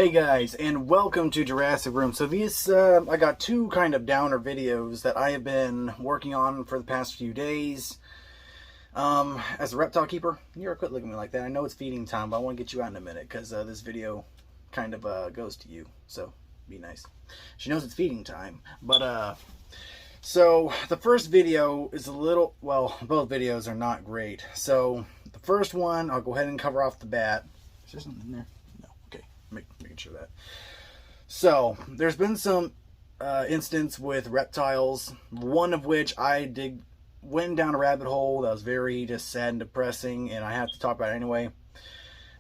Hey guys, and welcome to Jurassic Room. So I got two kind of downer videos that I have been working on for the past few days. As a reptile keeper, you're quit looking at me like that. I know it's feeding time, but I want to get you out in a minute because this video kind of goes to you. So be nice. She knows it's feeding time, but so the first video is a little, well, both videos are not great. So the first one, I'll go ahead and cover off the bat. Is there something in there? Making sure that. So there's been some incidents with reptiles, one of which went down a rabbit hole that was very just sad and depressing, and I have to talk about it anyway.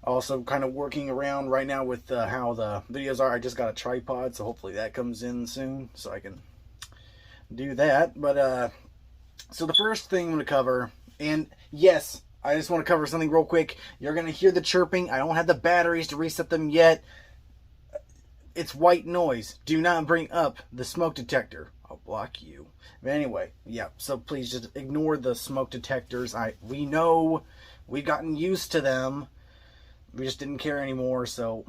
Also kind of working around right now with how the videos are. I just got a tripod, so hopefully that comes in soon so I can do that. But so the first thing I'm going to cover, and yes, I just want to cover something real quick. You're going to hear the chirping. I don't have the batteries to reset them yet. It's white noise. Do not bring up the smoke detector. I'll block you. But anyway, yeah, so please just ignore the smoke detectors. We know we've gotten used to them. We just didn't care anymore, so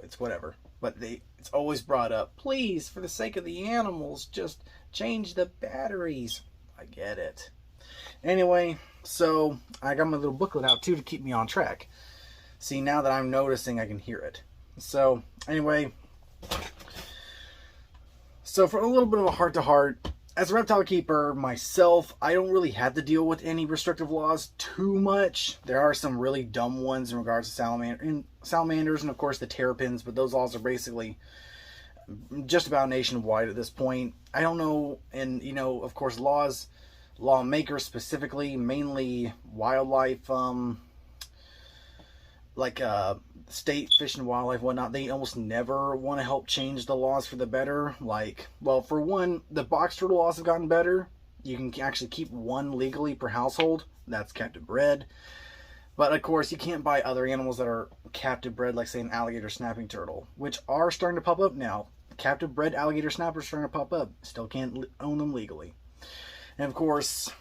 it's whatever. But it's always brought up. Please, for the sake of the animals, just change the batteries. I get it. Anyway, so I got my little booklet out too to keep me on track. See, now that I'm noticing, I can hear it. So anyway, so for a little bit of a heart-to-heart, as a reptile keeper myself, I don't really have to deal with any restrictive laws too much. There are some really dumb ones in regards to salamanders and of course the terrapins, but those laws are basically just about nationwide at this point. I don't know, and you know, of course, lawmakers specifically, mainly wildlife, like state fish and wildlife, whatnot, they almost never want to help change the laws for the better. Like, well, for one, the box turtle laws have gotten better. You can actually keep one legally per household. That's captive bred. But of course, you can't buy other animals that are captive bred, like say an alligator snapping turtle, which are starting to pop up now. Captive bred alligator snappers are starting to pop up. Still can't own them legally. And of course,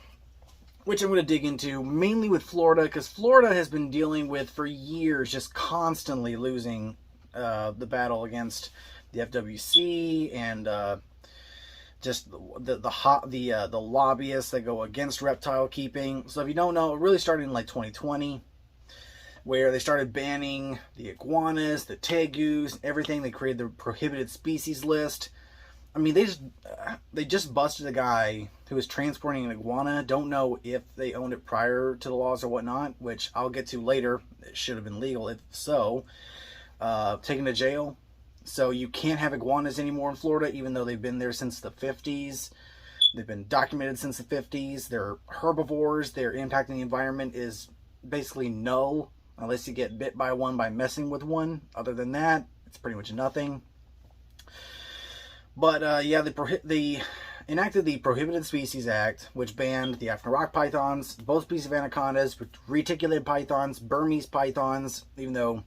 which I'm going to dig into mainly with Florida, because Florida has been dealing with for years just constantly losing the battle against the FWC and just the lobbyists that go against reptile keeping. So if you don't know, it really started in like 2020, where they started banning the iguanas, the tegus, everything. They created the prohibited species list. I mean, they just busted a guy who was transporting an iguana. Don't know if they owned it prior to the laws or whatnot, which I'll get to later. It should have been legal if so. Taken to jail. So you can't have iguanas anymore in Florida, even though they've been there since the 50s. They've been documented since the 50s. They're herbivores. Their impact on the environment is basically null, unless you get bit by one by messing with one. Other than that, it's pretty much nothing. But yeah, they enacted the Prohibited Species Act, which banned the African rock pythons, both species of anacondas, reticulated pythons, Burmese pythons, even though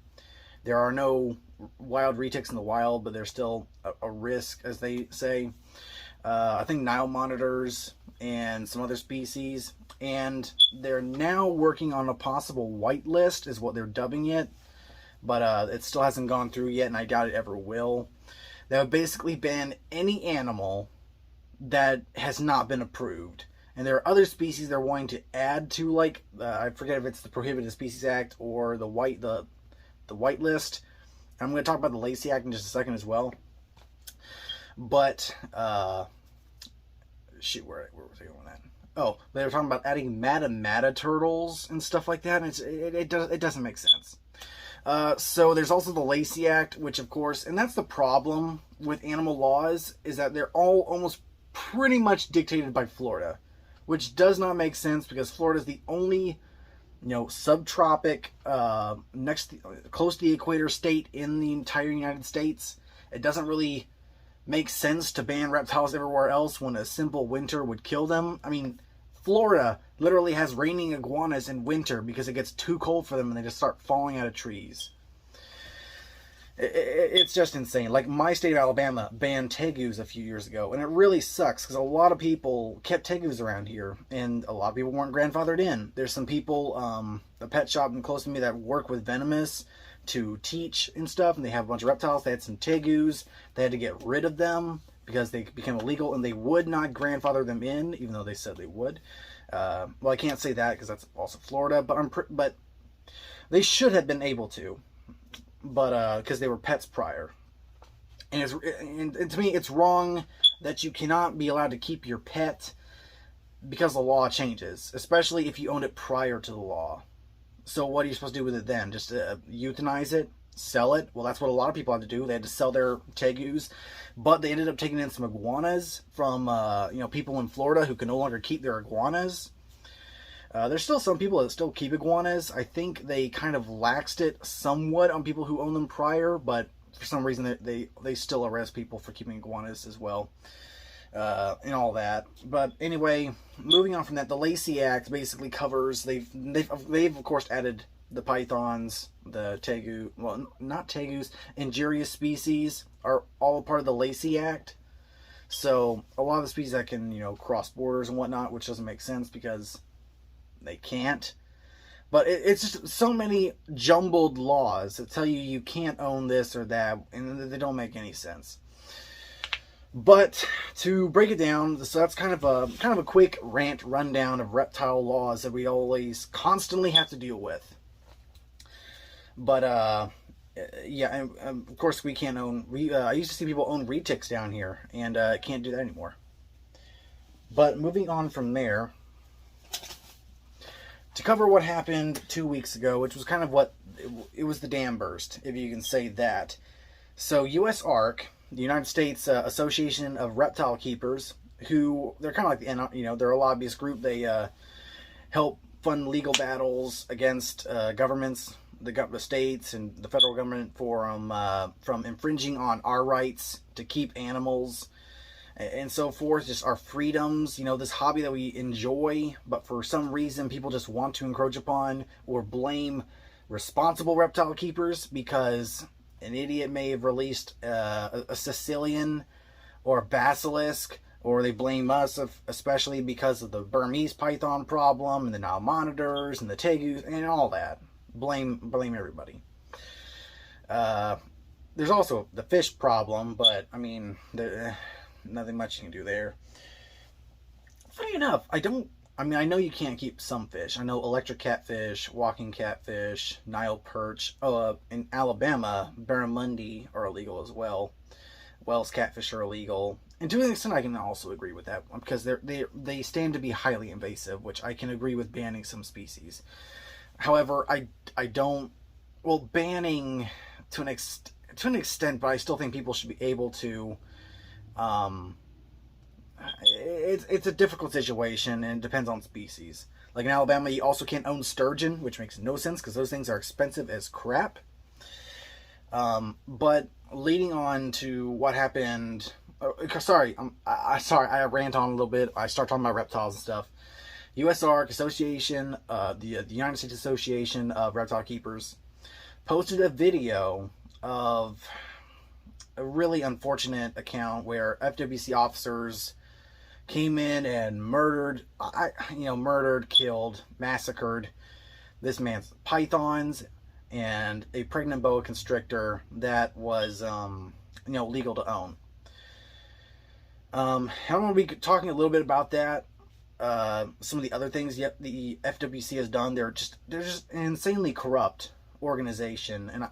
there are no wild retics in the wild, but they're still a risk, as they say. I think Nile monitors and some other species. And they're now working on a possible whitelist, is what they're dubbing it. But it still hasn't gone through yet, and I doubt it ever will. That would basically ban any animal that has not been approved. And there are other species they're wanting to add to, like, I forget if it's the Prohibited Species Act or the white list. I'm going to talk about the Lacey Act in just a second as well. But, shoot, where was I going with that? Oh, they were talking about adding mata turtles and stuff like that, and it doesn't make sense. So there's also the Lacey Act, which of course, and that's the problem with animal laws, is that they're all almost pretty much dictated by Florida, which does not make sense because Florida is the only, subtropic, close to the equator state in the entire United States. It doesn't really make sense to ban reptiles everywhere else when a simple winter would kill them. I mean, Florida literally has raining iguanas in winter because it gets too cold for them and they just start falling out of trees. It's just insane. Like, my state of Alabama banned tegus a few years ago, and it really sucks because a lot of people kept tegus around here, and a lot of people weren't grandfathered in. There's some people, a pet shop close to me that work with venomous, to teach and stuff, and they have a bunch of reptiles. They had some tegus. They had to get rid of them because they became illegal, and they would not grandfather them in, even though they said they would. Well, I can't say that because that's also Florida, but they should have been able to, but because they were pets prior. And to me, it's wrong that you cannot be allowed to keep your pet because the law changes, especially if you owned it prior to the law. So what are you supposed to do with it then? Just euthanize it? Sell it? Well, that's what a lot of people had to do. They had to sell their tegus, but they ended up taking in some iguanas from people in Florida who can no longer keep their iguanas. There's still some people that still keep iguanas. I think they kind of laxed it somewhat on people who own them prior, but for some reason they still arrest people for keeping iguanas as well, and all that. But anyway, moving on from that, the Lacey Act basically covers, they've of course added the pythons, the tegu, well, not tegus, injurious species are all part of the Lacey Act. So a lot of the species that can, cross borders and whatnot, which doesn't make sense because they can't. But it's just so many jumbled laws that tell you can't own this or that, and they don't make any sense. But to break it down, so that's kind of a quick rant rundown of reptile laws that we always constantly have to deal with. But yeah, and of course we can't own. I used to see people own retics down here, and can't do that anymore. But moving on from there, to cover what happened 2 weeks ago, which was kind of it was the dam burst, if you can say that. So USARK, the United States Association of Reptile Keepers, who they're kind of like they're a lobbyist group. They help fund legal battles against governments, the states and the federal government from infringing on our rights to keep animals and so forth, just our freedoms, this hobby that we enjoy, but for some reason people just want to encroach upon or blame responsible reptile keepers because an idiot may have released a Sicilian or a basilisk, or they blame us especially because of the Burmese python problem and the Nile monitors and the tegus and all that. Blame everybody. There's also the fish problem, but I mean, nothing much you can do there. Funny enough, I know you can't keep some fish. I know electric catfish, walking catfish, Nile perch. In Alabama, barramundi are illegal as well. Wells catfish are illegal. And to an extent, I can also agree with that because they stand to be highly invasive, which I can agree with banning some species. However, I don't. Well, banning to an extent, but I still think people should be able to. It's a difficult situation, and it depends on species. Like in Alabama, you also can't own sturgeon, which makes no sense because those things are expensive as crap. But leading on to what happened. Sorry, I rant on a little bit. I start talking about reptiles and stuff. USARK Association, the United States Association of Reptile Keepers, posted a video of a really unfortunate account where FWC officers came in and murdered, killed, massacred this man's pythons and a pregnant boa constrictor that was, legal to own. I'm going to be talking a little bit about that. Some of the other things the FWC has done. They're just an insanely corrupt organization, and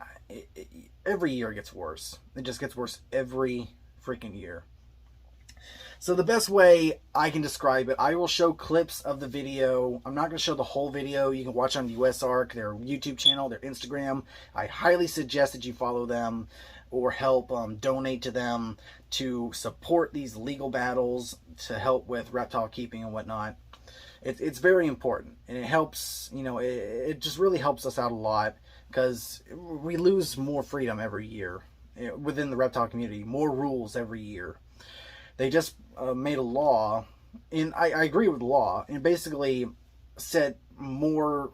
every year it gets worse. It just gets worse every freaking year. So the best way I can describe it, I will show clips of the video. I'm not going to show the whole video. You can watch on USARK, their YouTube channel, their Instagram. I highly suggest that you follow them or help donate to them to support these legal battles to help with reptile keeping and whatnot. It's very important, and it helps, it just really helps us out a lot because we lose more freedom every year within the reptile community, more rules every year. They just made a law, and I agree with the law, and basically set more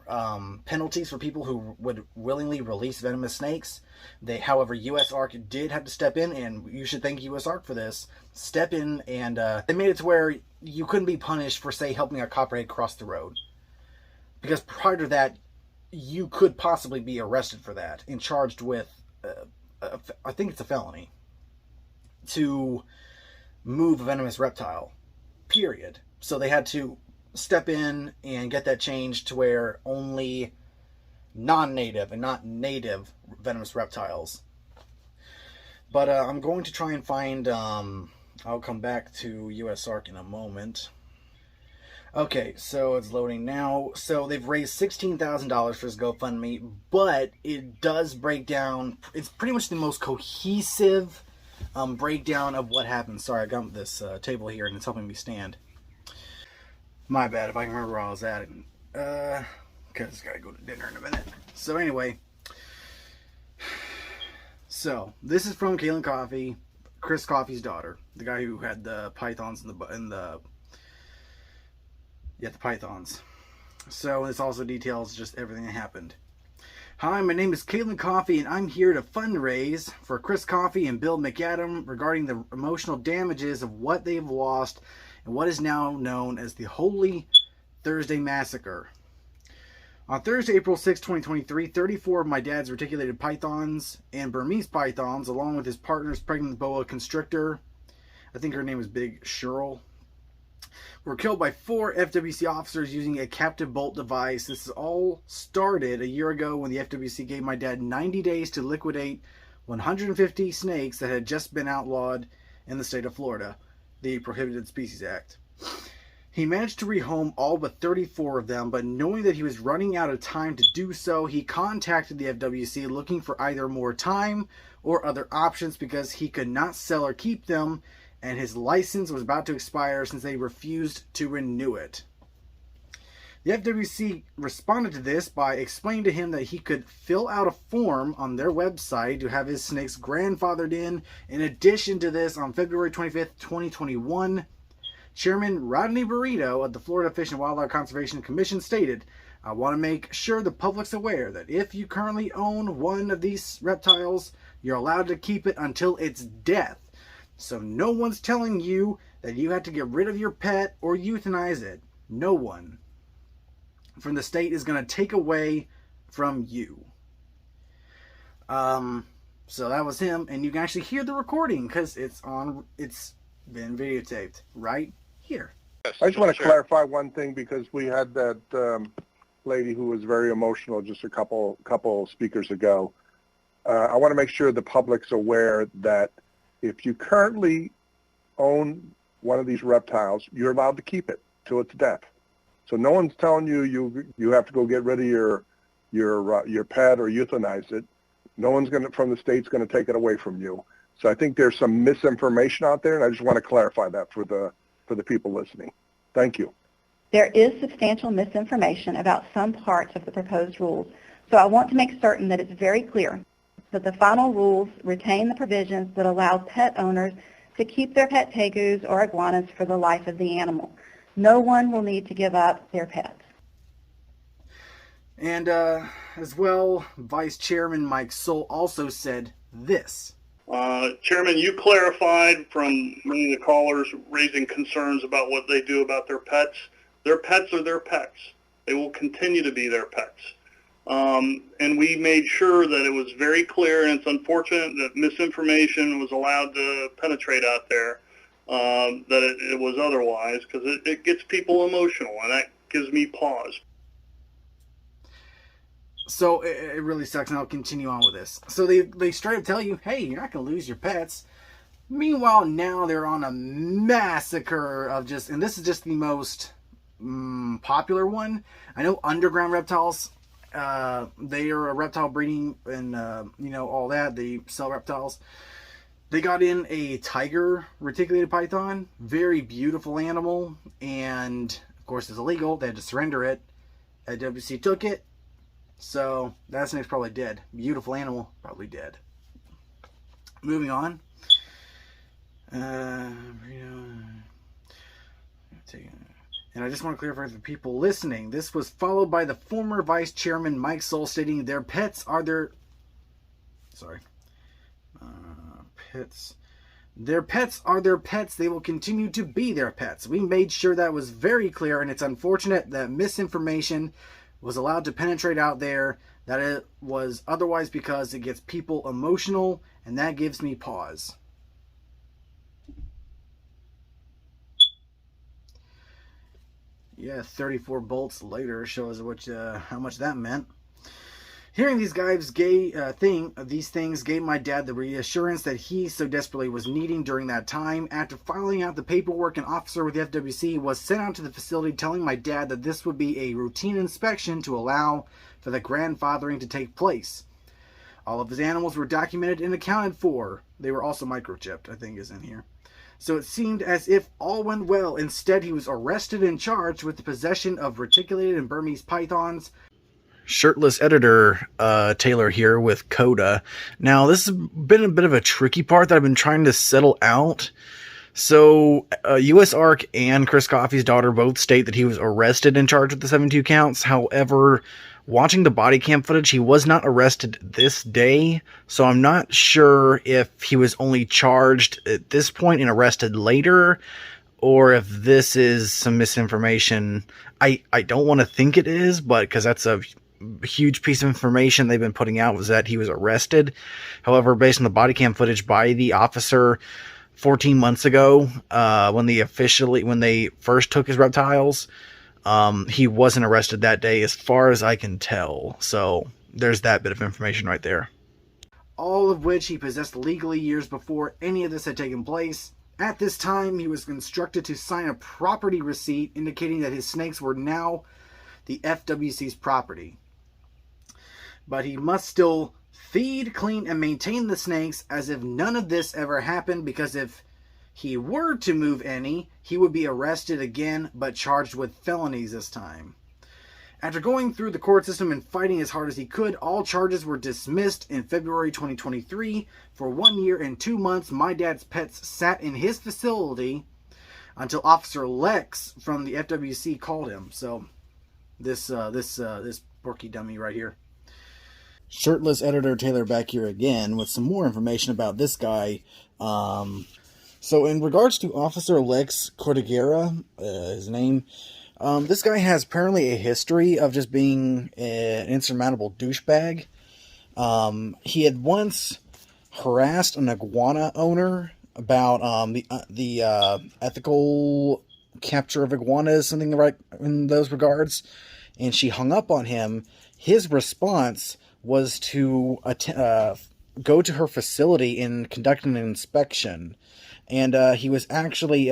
penalties for people who would willingly release venomous snakes. However, USARK did have to step in, and you should thank USARK for this. Step in, and they made it to where you couldn't be punished for, say, helping a copperhead cross the road. Because prior to that, you could possibly be arrested for that and charged with, I think it's a felony, to move a venomous reptile, period. So they had to step in and get that changed to where only non-native and not native venomous reptiles. But I'm going to try and find, I'll come back to USARK in a moment. Okay, so it's loading now. So they've raised $16,000 for this GoFundMe, but it does break down. It's pretty much the most cohesive breakdown of what happened. Sorry, I got this table here and it's helping me stand. My bad, if I can remember where I was at. Because I gotta go to dinner in a minute. So anyway, so this is from Kaylin Coffey, Chris Coffey's daughter, the guy who had the pythons in the pythons. So this also details just everything that happened. Hi, my name is Caitlin Coffey, and I'm here to fundraise for Chris Coffey and Bill McAdam regarding the emotional damages of what they've lost and what is now known as the Holy Thursday Massacre. On Thursday, April 6, 2023, 34 of my dad's reticulated pythons and Burmese pythons, along with his partner's pregnant boa constrictor, I think her name was Big Cheryl, were killed by 4 FWC officers using a captive bolt device. This all started a year ago when the FWC gave my dad 90 days to liquidate 150 snakes that had just been outlawed in the state of Florida, the Prohibited Species Act. He managed to rehome all but 34 of them, but knowing that he was running out of time to do so, he contacted the FWC looking for either more time or other options because he could not sell or keep them, and his license was about to expire since they refused to renew it. The FWC responded to this by explaining to him that he could fill out a form on their website to have his snakes grandfathered in. In addition to this, on February 25th, 2021, Chairman Rodney Burrito of the Florida Fish and Wildlife Conservation Commission stated, I want to make sure the public's aware that if you currently own one of these reptiles, you're allowed to keep it until its death. So no one's telling you that you have to get rid of your pet or euthanize it. No one from the state is going to take away from you. So that was him, and you can actually hear the recording because it's been videotaped right here. I just want to clarify one thing because we had that lady who was very emotional just a couple speakers ago. I want to make sure the public's aware that if you currently own one of these reptiles, you're allowed to keep it till its death. So no one's telling you you have to go get rid of your pet or euthanize it. No one's from the state's going to take it away from you. So I think there's some misinformation out there, and I just want to clarify that for the people listening. Thank you. There is substantial misinformation about some parts of the proposed rules, so I want to make certain that it's very clear that the final rules retain the provisions that allow pet owners to keep their pet tegus or iguanas for the life of the animal. No one will need to give up their pets. And as well, Vice Chairman Mike Soul also said this. Chairman, you clarified from many of the callers raising concerns about what they do about their pets. Their pets are their pets. They will continue to be their pets. And we made sure that it was very clear, and it's unfortunate that misinformation was allowed to penetrate out there, that it was otherwise, because it gets people emotional, and that gives me pause. So it really sucks, and I'll continue on with this. So they straight up tell you, hey, you're not going to lose your pets. Meanwhile, now they're on a massacre of just, and this is just the most popular one. I know underground reptiles, they are a reptile breeding and, all that. They sell reptiles. They got in a tiger reticulated python, very beautiful animal, and of course it's illegal. They had to surrender it. FWC took it. So that snake's probably dead. Beautiful animal, probably dead. Moving on. And I just want to clarify for people listening, this was followed by the former Vice Chairman Mike Soul stating their pets are their pets are their pets. They will continue to be their pets. We made sure that was very clear, and it's unfortunate that misinformation was allowed to penetrate out there, that it was otherwise because it gets people emotional, and that gives me pause. Yeah, 34 bolts later shows how much that meant. Hearing these guys these things gave my dad the reassurance that he so desperately was needing during that time. After filing out the paperwork, an officer with the FWC was sent out to the facility telling my dad that this would be a routine inspection to allow for the grandfathering to take place. All of his animals were documented and accounted for. They were also microchipped, I think is in here. So it seemed as if all went well. Instead, he was arrested and charged with the possession of reticulated and Burmese pythons. Shirtless editor Taylor here with Coda. Now, this has been a bit of a tricky part that I've been trying to settle out. So, U.S. Ark and Chris Coffey's daughter both state that he was arrested and charged with the 72 counts. However, watching the body cam footage, he was not arrested this day. So I'm not sure if he was only charged at this point and arrested later, or if this is some misinformation. I don't want to think it is, but because that's a huge piece of information they've been putting out, was that he was arrested. However, based on the body cam footage by the officer 14 months ago, when they first took his reptiles, he wasn't arrested that day as far as I can tell. So there's that bit of information right there. All of which he possessed legally years before any of this had taken place. At this time, he was instructed to sign a property receipt indicating that his snakes were now the FWC's property. But he must still feed, clean, and maintain the snakes as if none of this ever happened, because if he were to move any, he would be arrested again, but charged with felonies this time. After going through the court system and fighting as hard as he could, all charges were dismissed in February 2023. For 1 year and 2 months, my dad's pets sat in his facility until Officer Lex from the FWC called him. So this porky dummy right here. Shirtless editor Taylor back here again with some more information about this guy. So in regards to Officer Lex Cordillera, his name, this guy has apparently a history of just being an insurmountable douchebag. He had once harassed an iguana owner about the ethical capture of iguanas, something right in those regards, and she hung up on him. His response was to go to her facility and conduct an inspection, and he was actually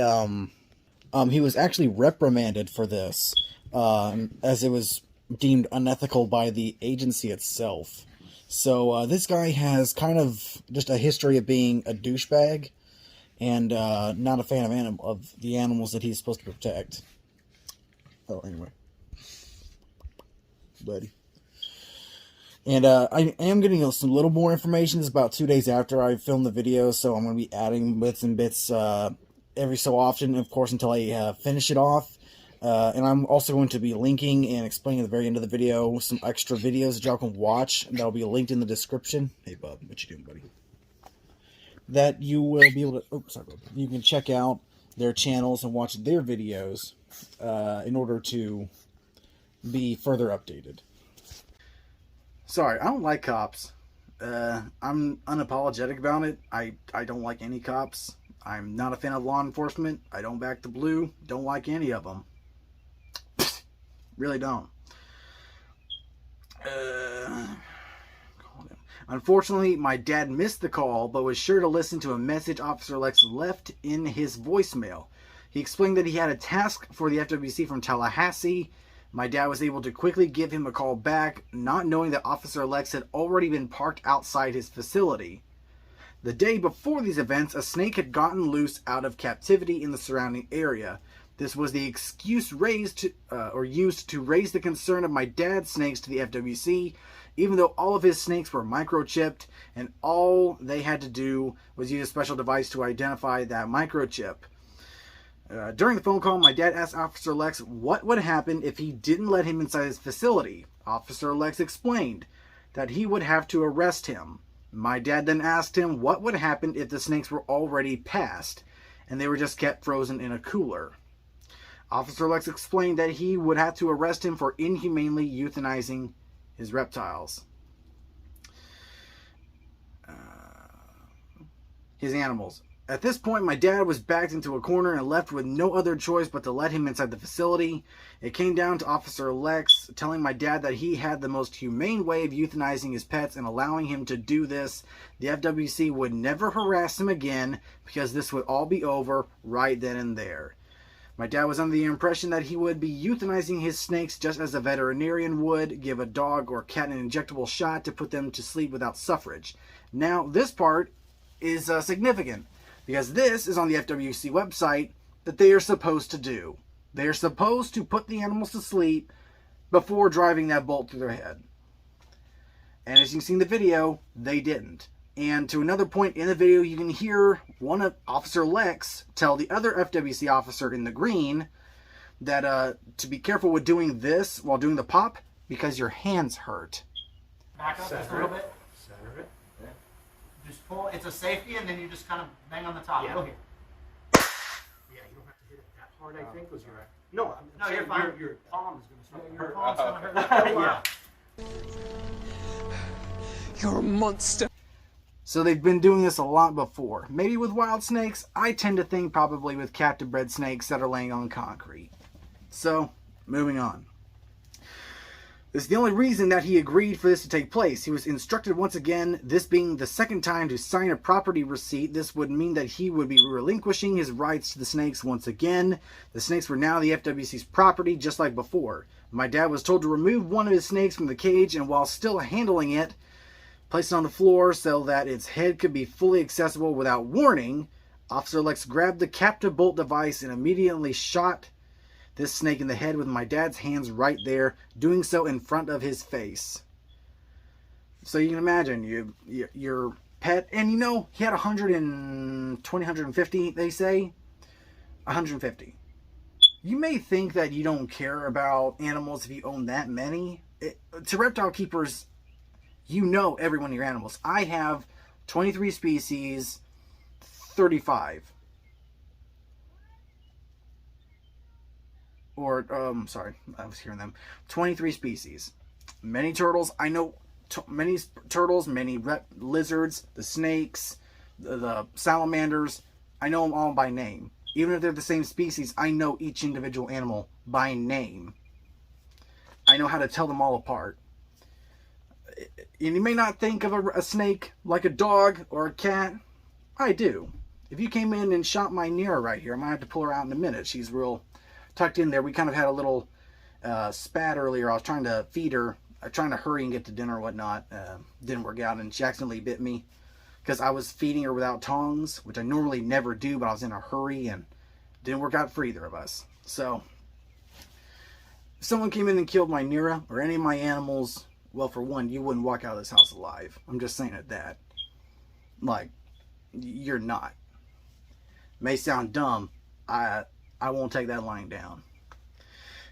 reprimanded for this, as it was deemed unethical by the agency itself. So this guy has kind of just a history of being a douchebag and not a fan of the animals that he's supposed to protect. Oh, anyway, buddy. And I am getting some little more information. It's about 2 days after I filmed the video, so I'm going to be adding bits and bits every so often, of course, until I finish it off. And I'm also going to be linking and explaining at the very end of the video some extra videos that y'all can watch. That'll be linked in the description. Hey, bub, what you doing, buddy? That you will be able to... Oh, sorry, bub. You can check out their channels and watch their videos in order to be further updated. Sorry, I don't like cops. I'm unapologetic about it. I don't like any cops. I'm not a fan of law enforcement. I don't back the blue. Don't like any of them. Really don't. Unfortunately, my dad missed the call, but was sure to listen to a message Officer Lex left in his voicemail. He explained that he had a task for the FWC from Tallahassee. My dad was able to quickly give him a call back, not knowing that Officer Lex had already been parked outside his facility. The day before these events, a snake had gotten loose out of captivity in the surrounding area. This was the excuse used to raise the concern of my dad's snakes to the FWC, even though all of his snakes were microchipped, and all they had to do was use a special device to identify that microchip. During the phone call, my dad asked Officer Lex what would happen if he didn't let him inside his facility. Officer Lex explained that he would have to arrest him. My dad then asked him what would happen if the snakes were already passed and they were just kept frozen in a cooler. Officer Lex explained that he would have to arrest him for inhumanely euthanizing his reptiles. His animals. At this point, my dad was backed into a corner and left with no other choice but to let him inside the facility. It came down to Officer Lex telling my dad that he had the most humane way of euthanizing his pets and allowing him to do this. The FWC would never harass him again because this would all be over right then and there. My dad was under the impression that he would be euthanizing his snakes just as a veterinarian would give a dog or cat an injectable shot to put them to sleep without suffrage. Now, this part is significant, because this is on the FWC website that they are supposed to do. They are supposed to put the animals to sleep before driving that bolt through their head. And as you can see in the video, they didn't. And to another point in the video, you can hear one of Officer Lex tell the other FWC officer in the green that to be careful with doing this while doing the pop because your hands hurt. Back up just a little bit. Center it. Yeah. Just pull. It's a safety, and then you just kind of bang on the top. Yeah. Go here. Yeah, you don't have to hit it that hard, I think, because you're right. No, no, you're fine. Your palm is going to start. Your palm's going to hurt. Yeah. You're a monster. So they've been doing this a lot before. Maybe with wild snakes. I tend to think probably with captive bred snakes that are laying on concrete. So, moving on. This is the only reason that he agreed for this to take place. He was instructed once again, this being the second time, to sign a property receipt. This would mean that he would be relinquishing his rights to the snakes once again. The snakes were now the FWC's property, just like before. My dad was told to remove one of his snakes from the cage, and while still handling it, place it on the floor so that its head could be fully accessible without warning. Officer Lex grabbed the captive bolt device and immediately shot this snake in the head with my dad's hands right there, doing so in front of his face. So you can imagine, your pet, and you know, he had 120, 150, they say? 150. You may think that you don't care about animals if you own that many. To reptile keepers, you know every one of your animals. I have 23 species, 35. Or, sorry, I was hearing them. 23 species. Many turtles. I know many turtles, many lizards, the snakes, the salamanders. I know them all by name. Even if they're the same species, I know each individual animal by name. I know how to tell them all apart. And you may not think of a snake like a dog or a cat. I do. If you came in and shot my Nira right here, I might have to pull her out in a minute. She's real tucked in there. We kind of had a little spat earlier. I was trying to feed her, trying to hurry and get to dinner or whatnot. Didn't work out, and she accidentally bit me because I was feeding her without tongs, which I normally never do, but I was in a hurry and didn't work out for either of us. So if someone came in and killed my Nira or any of my animals, well, for one, you wouldn't walk out of this house alive. I'm just saying it that. Like, you're not. May sound dumb. I won't take that lying down.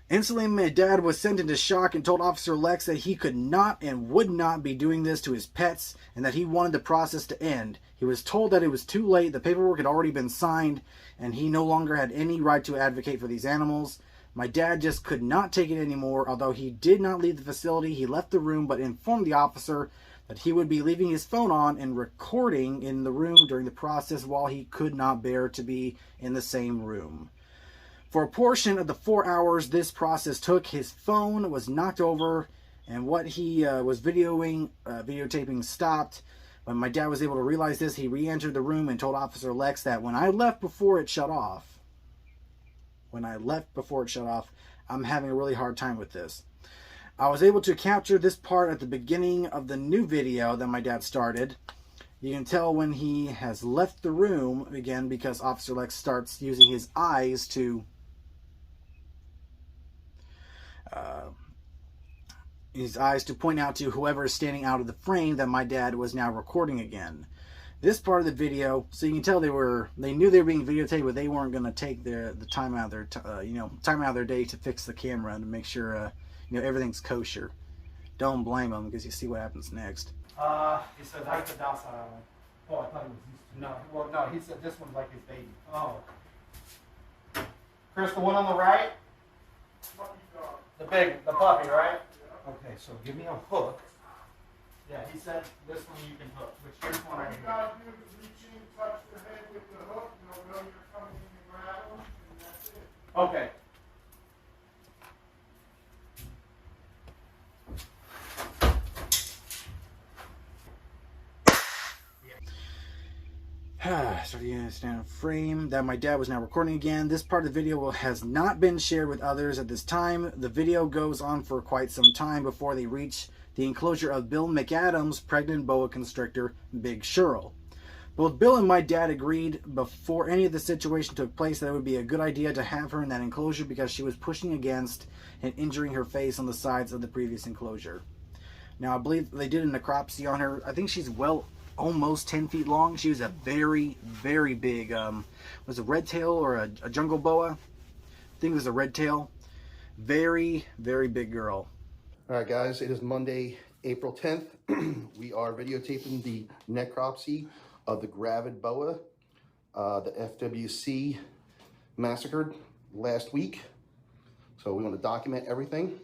Instantly, my dad was sent into shock and told Officer Lex that he could not and would not be doing this to his pets and that he wanted the process to end. He was told that it was too late, the paperwork had already been signed, and he no longer had any right to advocate for these animals. My dad just could not take it anymore. Although he did not leave the facility, he left the room but informed the officer that he would be leaving his phone on and recording in the room during the process while he could not bear to be in the same room. For a portion of the 4 hours this process took, his phone was knocked over and what he was videotaping stopped. When my dad was able to realize this, he re-entered the room and told Officer Lex that when I left before it shut off, I'm having a really hard time with this. I was able to capture this part at the beginning of the new video that my dad started. You can tell when he has left the room again because Officer Lex starts using his eyes to point out to whoever is standing out of the frame that my dad was now recording again. This part of the video, so you can tell they knew they were being videotaped, but they weren't going to take the time out of their time out of their day to fix the camera and to make sure everything's kosher. Don't blame them because you see what happens next. He said that's the docile one. Oh, I thought it was these two. No, well, no, he said this one's like his baby. Oh. Chris, the one on the right? The puppy, right? Okay, so give me a hook. Yeah, he said this one you can hook, which here's one right here. You gotta do is reach in, touch the head with the hook, and they'll know you're coming in and grab them, and that's it. Okay. Starting to stand in frame that my dad was now recording again. This part of the video has not been shared with others at this time. The video goes on for quite some time before they reach the enclosure of Bill McAdams' pregnant boa constrictor, Big Cheryl. Both Bill and my dad agreed before any of the situation took place that it would be a good idea to have her in that enclosure because she was pushing against and injuring her face on the sides of the previous enclosure. Now, I believe they did a necropsy on her. I think she's almost 10 feet long. She was a very, very big, was it a red tail or a jungle boa? I think it was a red tail. Very, very big girl. All right, guys, it is Monday, April 10th. We are videotaping the necropsy of the gravid boa, the FWC massacred last week. So we want to document everything.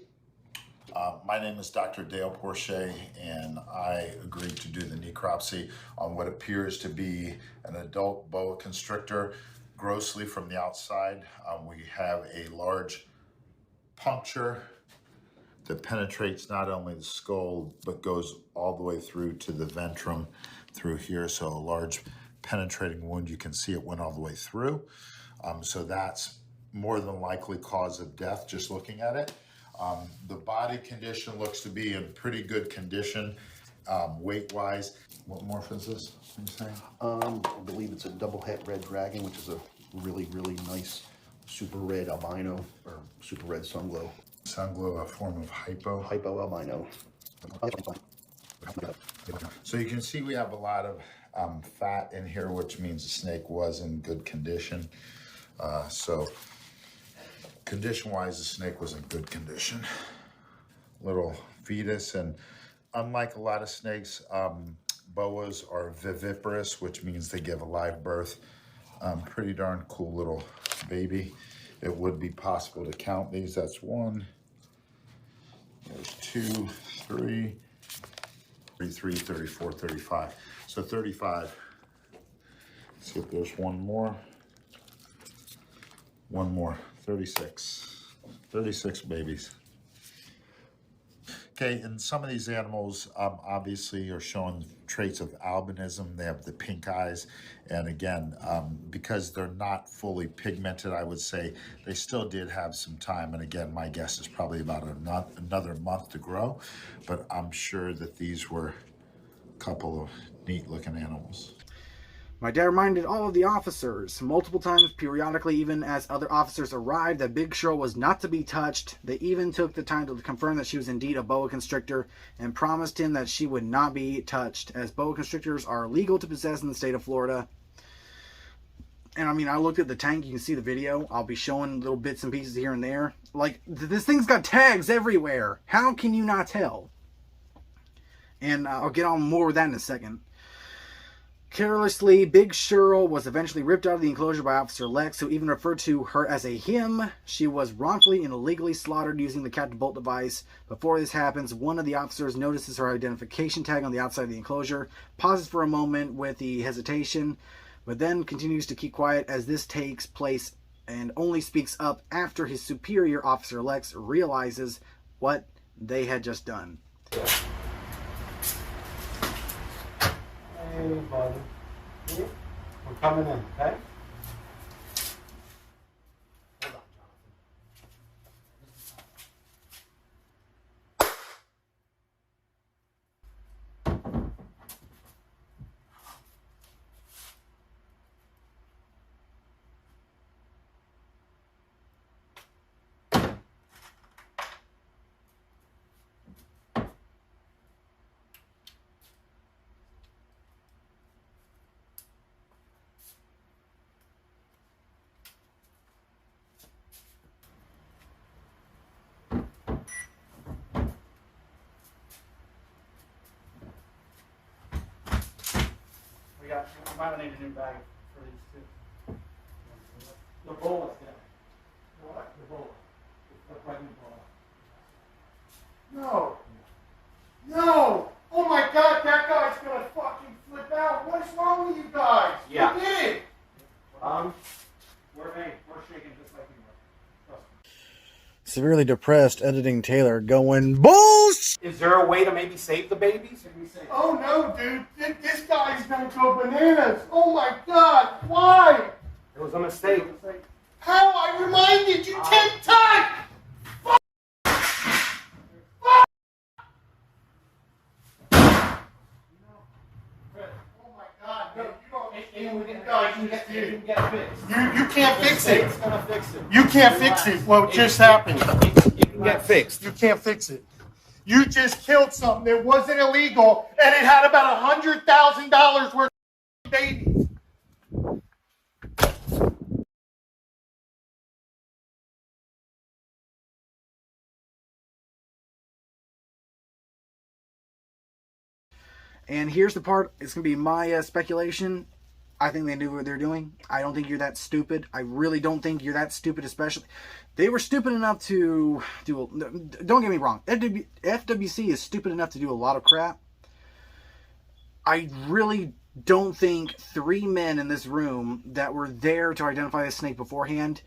My name is Dr. Dale Porcher, and I agreed to do the necropsy on what appears to be an adult boa constrictor. Grossly from the outside, we have a large puncture that penetrates not only the skull, but goes all the way through to the ventrum through here. So a large penetrating wound, you can see it went all the way through. So that's more than likely cause of death, just looking at it. The body condition looks to be in pretty good condition, weight-wise. What morph is this? I believe it's a double het red dragon, which is a really, really nice super red albino or super red sunglow. Sunglow, a form of hypo. Hypo albino. So you can see we have a lot of fat in here, which means the snake was in good condition. So condition-wise, the snake was in good condition. Little fetus, and unlike a lot of snakes, boas are viviparous, which means they give a live birth. Pretty darn cool little baby. It would be possible to count these. That's 1, there's 2, 3, 33, 34, 35. So 35. Let's see if there's one more. 36. 36 babies. Okay, and some of these animals obviously are showing traits of albinism. They have the pink eyes, and again, because they're not fully pigmented, I would say they still did have some time, and again, my guess is probably about another month to grow, but I'm sure that these were a couple of neat looking animals. My dad reminded all of the officers, multiple times, periodically, even as other officers arrived, that Big Cheryl was not to be touched. They even took the time to confirm that she was indeed a boa constrictor and promised him that she would not be touched, as boa constrictors are illegal to possess in the state of Florida. And I mean, I looked at the tank. You can see the video. I'll be showing little bits and pieces here and there. Like, this thing's got tags everywhere. How can you not tell? And I'll get on more with that in a second. Carelessly, Big Cheryl was eventually ripped out of the enclosure by Officer Lex, who even referred to her as a him. She was wrongfully and illegally slaughtered using the catapult device. Before this happens, one of the officers notices her identification tag on the outside of the enclosure, pauses for a moment with the hesitation, but then continues to keep quiet as this takes place and only speaks up after his superior, Officer Lex, realizes what they had just done. Hey, buddy. We're coming in, okay? Hold on, We might need a new bag for these two. The bowl is down. What? The pregnant No. No! Oh my god, that guy's gonna fucking flip out. What's wrong with you guys? Yeah. You did it! We're shaking just like you were. Severely depressed editing Taylor going, bullshit! Is there a way to maybe save the babies? Oh no, dude. This guy's gonna go bananas. Oh my god, why? It was a mistake. How? I reminded you 10 times! You can't fix it. It's gonna fix it. You can't fix it. What just happened? It can get fixed. You can't fix it. You just killed something that wasn't illegal, and it had about $100,000 worth of babies. And here's the part, it's going to be my speculation. I think they knew what they're doing. I don't think you're that stupid. I really don't think you're that stupid, especially. They were stupid enough to do, don't get me wrong, FWC is stupid enough to do a lot of crap. I really don't think 3 men in this room that were there to identify the snake beforehand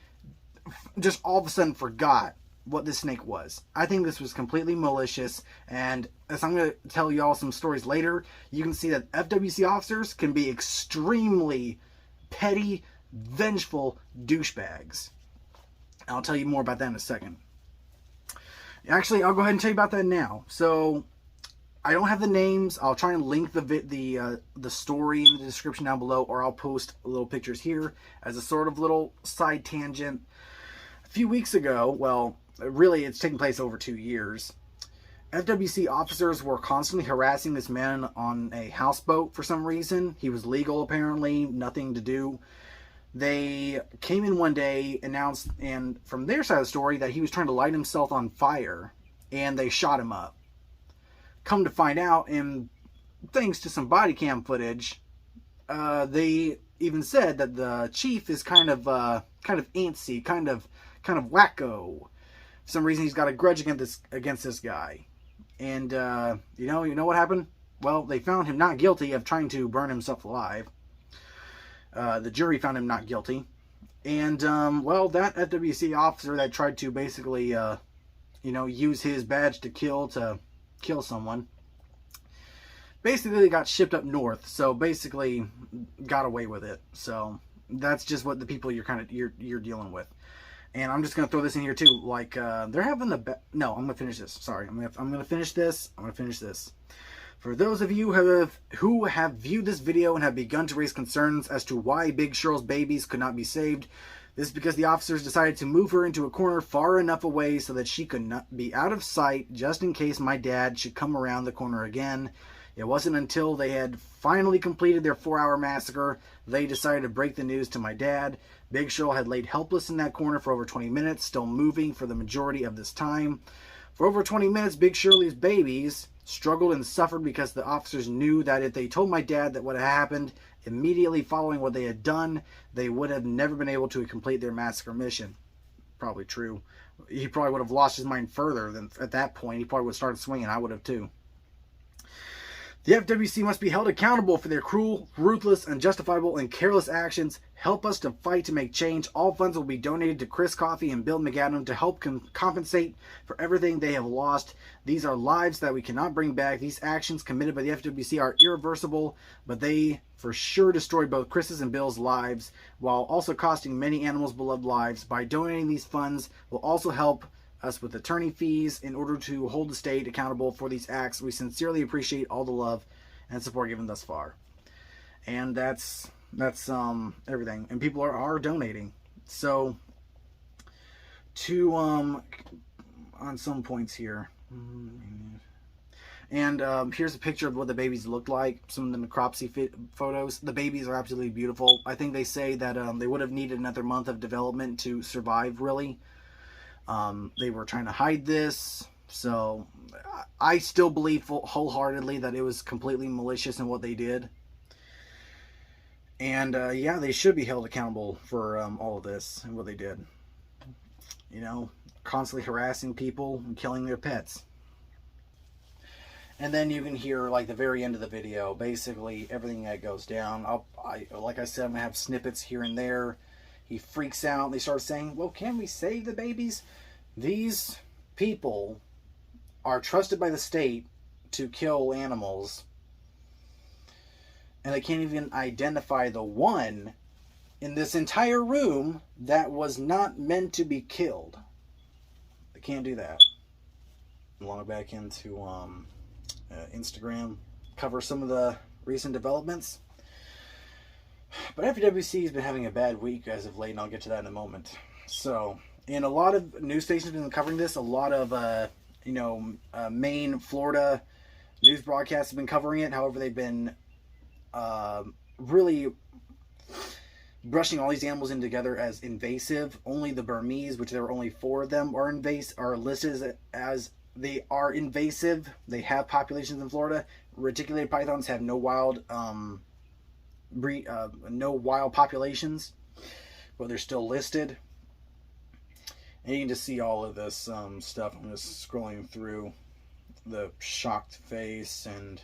just all of a sudden forgot what this snake was. I think this was completely malicious, and as I'm going to tell you all some stories later, you can see that FWC officers can be extremely petty, vengeful douchebags. I'll tell you more about that in a second. Actually, I'll go ahead and tell you about that now. So, I don't have the names. I'll try and link the story in the description down below, or I'll post little pictures here as a sort of little side tangent. A few weeks ago, well, really it's taken place over 2 years, FWC officers were constantly harassing this man on a houseboat for some reason. He was legal apparently, nothing to do. They came in one day, announced, and from their side of the story, that he was trying to light himself on fire, and they shot him up. Come to find out, and thanks to some body cam footage, they even said that the chief is kind of antsy, kind of wacko. For some reason, he's got a grudge against this guy. And you know what happened? Well, they found him not guilty of trying to burn himself alive. The jury found him not guilty. And well, that FWC officer that tried to basically use his badge to kill someone, basically got shipped up north. So basically got away with it. So that's just what the people you're dealing with. And I'm just gonna throw this in here too. Like they're having the no, I'm gonna finish this. Sorry, I'm gonna finish this. For those of you who have viewed this video and have begun to raise concerns as to why Big Cheryl's babies could not be saved, this is because the officers decided to move her into a corner far enough away so that she could not be out of sight, just in case my dad should come around the corner again. It wasn't until they had finally completed their 4-hour massacre they decided to break the news to my dad. Big Cheryl had laid helpless in that corner for over 20 minutes, still moving for the majority of this time. For over 20 minutes, Big Shirley's babies struggled and suffered because the officers knew that if they told my dad that what had happened immediately following what they had done, they would have never been able to complete their massacre mission. Probably true. He probably would have lost his mind further than at that point. He probably would have started swinging. I would have too. The FWC must be held accountable for their cruel, ruthless, unjustifiable, and careless actions. Help us to fight to make change. All funds will be donated to Chris Coffey and Bill McAdam to help compensate for everything they have lost. These are lives that we cannot bring back. These actions committed by the FWC are irreversible, but they for sure destroyed both Chris's and Bill's lives, while also costing many animals' beloved lives. By donating these funds will also help us with attorney fees in order to hold the state accountable for these acts. We sincerely appreciate all the love and support given thus far. And that's everything. And people are donating. So to on some points here. And here's a picture of what the babies looked like. Some of the necropsy photos. The babies are absolutely beautiful. I think they say that they would have needed another month of development to survive, really. They were trying to hide this, so I still believe wholeheartedly that it was completely malicious in what they did. And yeah, they should be held accountable for all of this and what they did. you know, constantly harassing people and killing their pets. And then you can hear, like, the very end of the video, basically everything that goes down. Like I said, I'm going to have snippets here and there. He freaks out. They start saying, well, can we save the babies? These people are trusted by the state to kill animals, and they can't even identify the one in this entire room that was not meant to be killed. They can't do that. Log back into Instagram, cover some of the recent developments. But FWC has been having a bad week as of late, and I'll get to that in a moment. So, and a lot of news stations have been covering this. A lot of, main Florida news broadcasts have been covering it. However, they've been really brushing all these animals in together as invasive. Only the Burmese, which there were only 4 of them, are listed as they are invasive. They have populations in Florida. Reticulated pythons have no wild populations, but they're still listed. And you can just see all of this stuff. I'm just scrolling through the shocked face and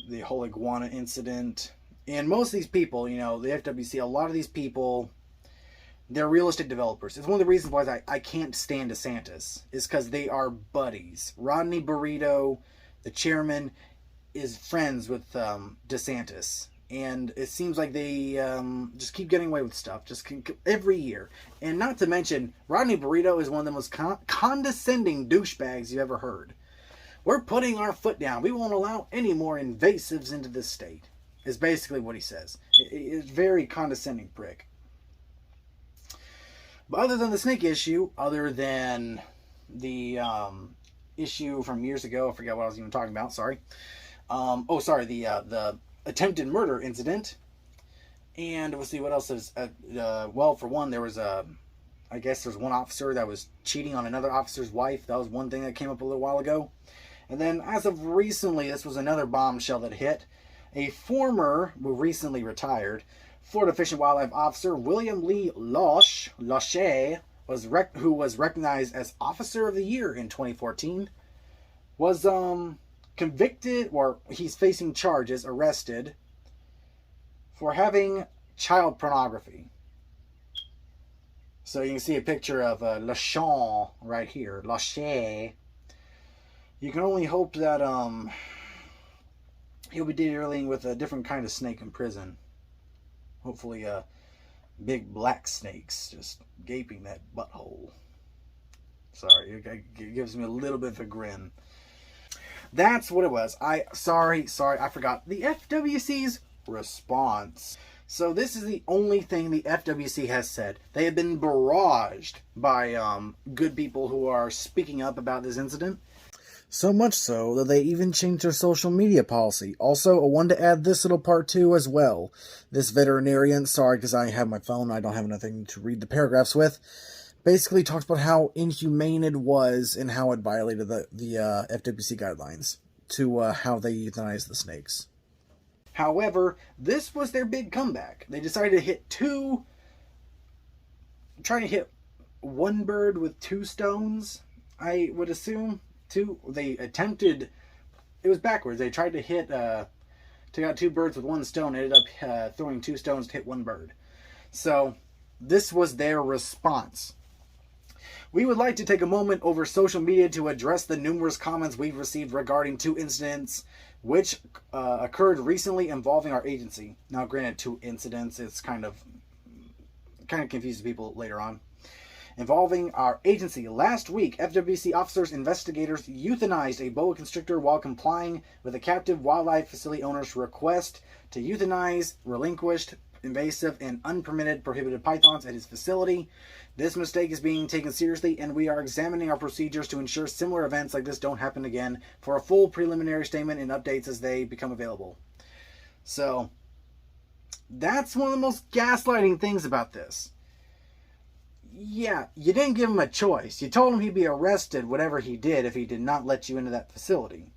the whole iguana incident. And most of these people, the FWC, a lot of these people, they're real estate developers. It's one of the reasons why I can't stand DeSantis, is because they are buddies. Rodney Burrito, the chairman, is friends with DeSantis. And it seems like they just keep getting away with stuff, every year. And not to mention, Rodney Burrito is one of the most condescending douchebags you ever heard. We're putting our foot down. We won't allow any more invasives into this state, is basically what he says. It's a very condescending prick. But other than the snake issue, other than the issue from years ago, I forget what I was even talking about, sorry. The attempted murder incident. And we'll see what else is. Well, for one, there was there's one officer that was cheating on another officer's wife. That was one thing that came up a little while ago. And then, as of recently, this was another bombshell that hit. A former, recently retired, Florida Fish and Wildlife Officer William Lee Losh, who was recognized as Officer of the Year in 2014, was convicted, or he's facing charges, arrested, for having child pornography. So you can see a picture of Lachon right here, Lachey. You can only hope that he'll be dealing with a different kind of snake in prison. Hopefully big black snakes just gaping that butthole. Sorry, it gives me a little bit of a grin. That's what it was. Sorry, I forgot. The FWC's response. So this is the only thing the FWC has said. They have been barraged by good people who are speaking up about this incident. So much so that they even changed their social media policy. Also, I wanted to add this little part too as well. This veterinarian, sorry because I have my phone, I don't have anything to read the paragraphs with, basically talks about how inhumane it was and how it violated the FWC guidelines to how they euthanize the snakes. However, this was their big comeback. They decided to try to hit one bird with 2 stones, I would assume. They attempted, it was backwards. They tried to hit, took out 2 birds with 1 stone, ended up throwing 2 stones to hit 1 bird. So, this was their response. We would like to take a moment over social media to address the numerous comments we've received regarding 2 incidents which occurred recently involving our agency. Now, granted, 2 incidents, it's kind of confuses people later on. Involving our agency. Last week, FWC investigators euthanized a boa constrictor while complying with a captive wildlife facility owner's request to euthanize relinquished, invasive, and unpermitted prohibited pythons at his facility. This mistake is being taken seriously, and we are examining our procedures to ensure similar events like this don't happen again. For a full preliminary statement and updates as they become available. So, that's one of the most gaslighting things about this. Yeah, you didn't give him a choice. You told him he'd be arrested, whatever he did, if he did not let you into that facility.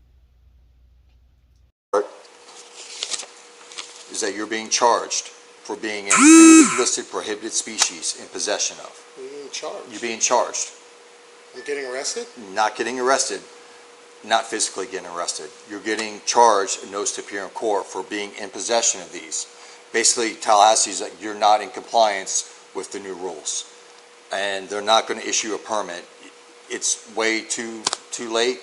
Is that you're being charged for being a listed prohibited species in possession of. You're being charged. You're being charged. I'm getting arrested? Not getting arrested, not physically getting arrested. You're getting charged and notice to appear in court for being in possession of these. Basically, Tallahassee's like, you're not in compliance with the new rules, and they're not going to issue a permit. It's way too late.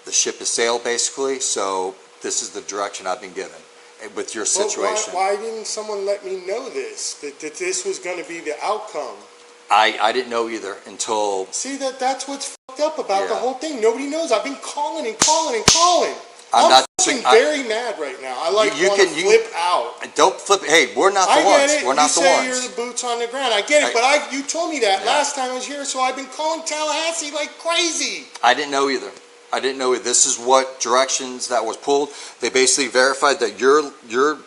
The ship has sailed, basically, so this is the direction I've been given with your situation. Why didn't someone let me know this, that this was going to be the outcome? I didn't know either until... See, that's what's fucked up about the whole thing. Nobody knows. I've been calling and calling and calling. I'm very mad right now. I want to flip out. Don't flip. Hey, we're not the ones. Get it. We're not the ones. You say you're the boots on the ground. I get it, but you told me that last time I was here, so I've been calling Tallahassee like crazy. I didn't know either. I didn't know this is what directions that was pulled. They basically verified that your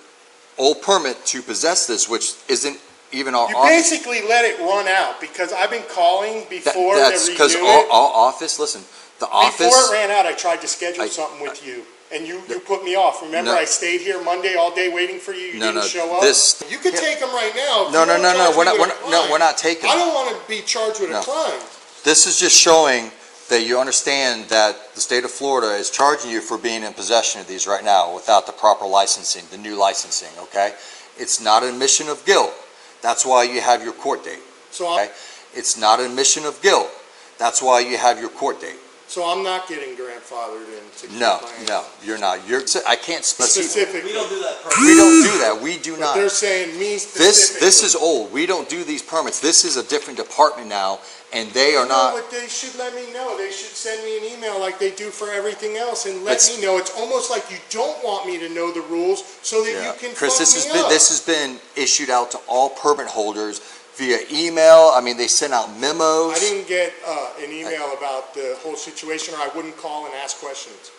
old permit to possess this, which isn't even our You office. basically let it run out because I've been calling before That's because our office, listen, the office... Before it ran out, I tried to schedule something with you. And you put me off. Remember, I stayed here Monday all day waiting for you. You didn't show up. You can take them right now. No. We're not taking them. I don't want to be charged with a crime. This is just showing that you understand that the state of Florida is charging you for being in possession of these right now without the proper licensing, the new licensing. Okay, it's not an admission of guilt. That's why you have your court date. Okay, it's not an admission of guilt. That's why you have your court date. So I'm not getting grandfathered in. No, you're not. I can't specifically. We don't do that. We don't do that. We do not. They're saying me specifically. This is old. We don't do these permits. This is a different department now, and they are not. But they should let me know. They should send me an email like they do for everything else, and let me know. It's almost like you don't want me to know the rules so that you can. Chris, this has been issued out to all permit holders via email. I mean, they sent out memos. I didn't get an email about the whole situation, or I wouldn't call and ask questions.